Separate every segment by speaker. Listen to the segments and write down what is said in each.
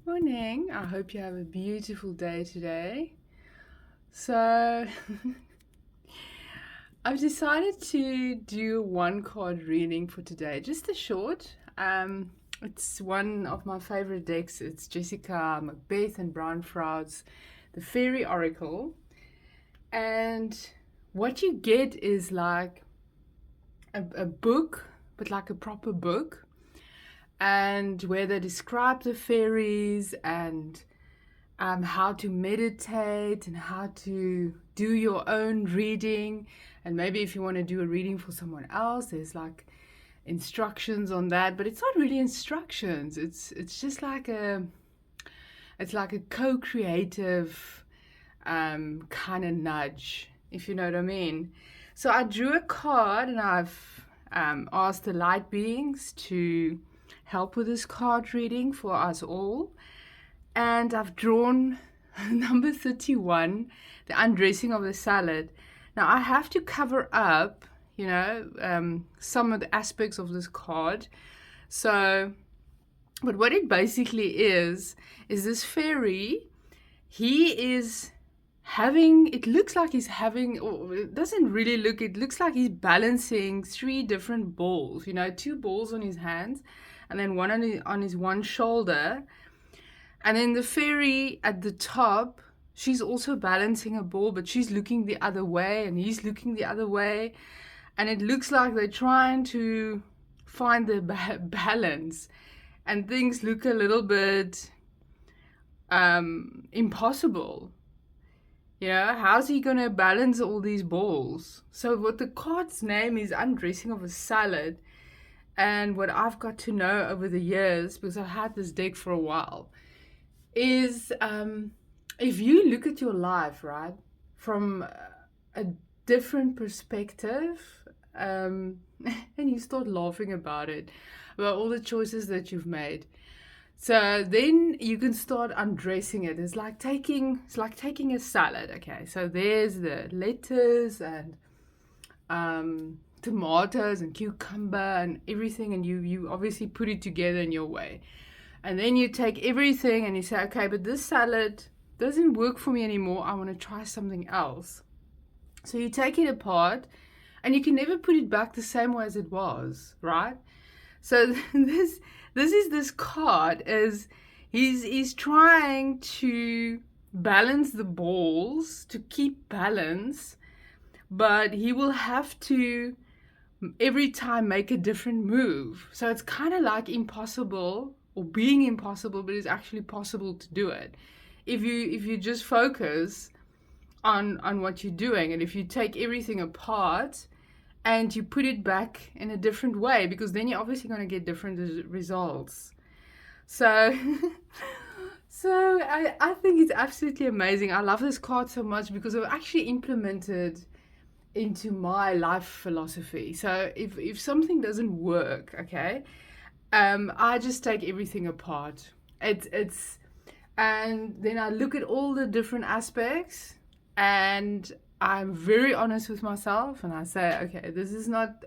Speaker 1: Morning. I hope you have a beautiful day today. So, I've decided to do one card reading for today, just a short. It's one of my favorite decks. It's Jessica, Macbeth, and Brown Froud's The Fairy Oracle. And what you get is like a book, but like a proper book, and where they describe the fairies and how to meditate and how to do your own reading. And maybe if you want to do a reading for someone else, there's like instructions on that, but it's not really instructions. It's just like a co-creative kind of nudge, if you know what I mean. So I drew a card and I've asked the light beings to help with this card reading for us all. And I've drawn number 31, the undressing of the salad. Now I have to cover up, some of the aspects of this card. So, but what it basically is this fairy, he is having, it looks like he's having, or it doesn't really look, it looks like he's balancing three different balls, two balls on his hands, and then one on his one shoulder. And then the fairy at the top, she's also balancing a ball, but she's looking the other way and he's looking the other way. And it looks like they're trying to find the balance. And things look a little bit impossible. How's he going to balance all these balls? So what the card's name is Undressing of a Salad. And what I've got to know over the years, because I've had this deck for a while, is if you look at your life, right, from a different perspective, and you start laughing about it, about all the choices that you've made. So then you can start undressing it. It's like taking a salad. Okay, so there's the lettuce and tomatoes and cucumber and everything, and you obviously put it together in your way. And then you take everything and you say, okay, but this salad doesn't work for me anymore. I want to try something else. So you take it apart and you can never put it back the same way as it was, right? So this card is he's trying to balance the balls, to keep balance, but he will have to every time make a different move. So it's kind of like impossible, or being impossible, but it's actually possible to do it if you just focus on what you're doing, and if you take everything apart and you put it back in a different way, because then you're obviously going to get different results. So so I think it's absolutely amazing. I love this card so much because I've actually implemented into my life philosophy. So if something doesn't work, okay, I just take everything apart. It's and then I look at all the different aspects, and I'm very honest with myself, and I say, okay, this is not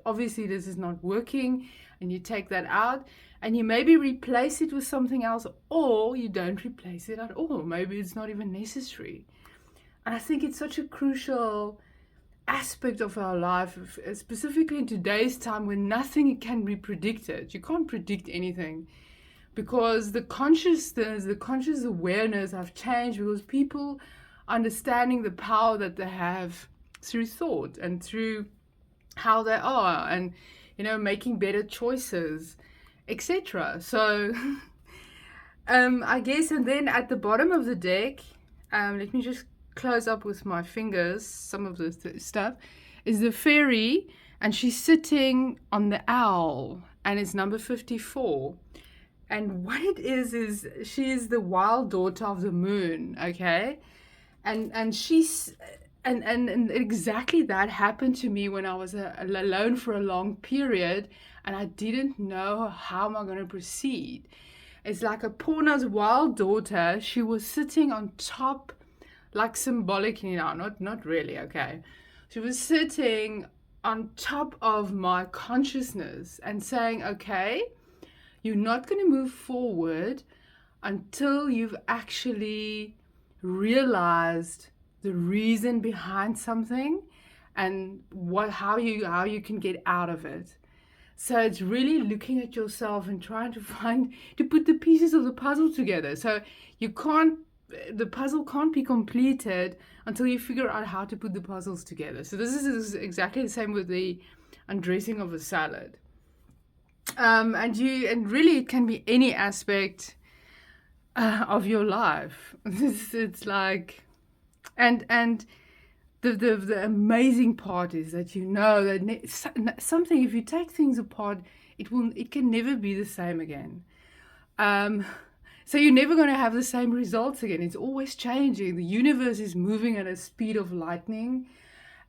Speaker 1: working, and you take that out, and you maybe replace it with something else, or you don't replace it at all. Maybe it's not even necessary. And I think it's such a crucial aspect of our life, specifically in today's time when nothing can be predicted. You can't predict anything because the consciousness, the conscious awareness have changed, because people understanding the power that they have through thought and through how they are, and making better choices, etc. So I guess, and then at the bottom of the deck, let me just close up with my fingers some of the stuff, is the fairy, and she's sitting on the owl, and it's number 54. And what it is she is the wild daughter of the moon, okay? And she's and exactly that happened to me when I was alone for a long period, and I didn't know how am I going to proceed. It's like a Porna's wild daughter. She was sitting on top, like symbolically now, not really, okay. She was sitting on top of my consciousness and saying, okay, you're not going to move forward until you've actually realized the reason behind something and how you can get out of it. So it's really looking at yourself and trying to put the pieces of the puzzle together. So the puzzle can't be completed until you figure out how to put the puzzles together. So this is exactly the same with the undressing of a salad. And really it can be any aspect of your life. It's like, and the amazing part is that that something, if you take things apart, it can never be the same again. So you're never going to have the same results again. It's always changing. The universe is moving at a speed of lightning,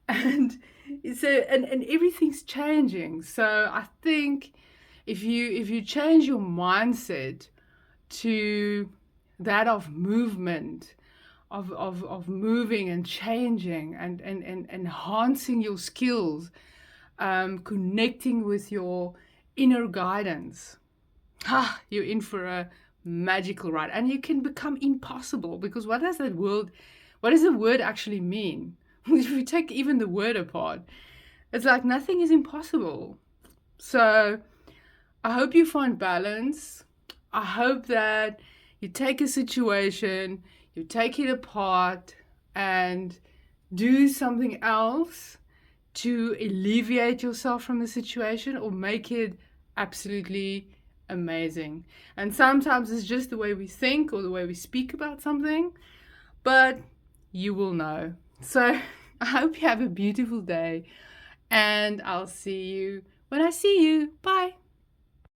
Speaker 1: and and everything's changing. So I think if you change your mindset to that of movement, of moving and changing and enhancing your skills, connecting with your inner guidance, you're in for a magical ride. And you can become impossible, because what does the word actually mean? If you take even the word apart, it's like nothing is impossible. So I hope you find balance. I hope that you take a situation, you take it apart and do something else to alleviate yourself from the situation or make it absolutely amazing. And sometimes it's just the way we think or the way we speak about something, but you will know. So I hope you have a beautiful day, and I'll see you when I see you. Bye.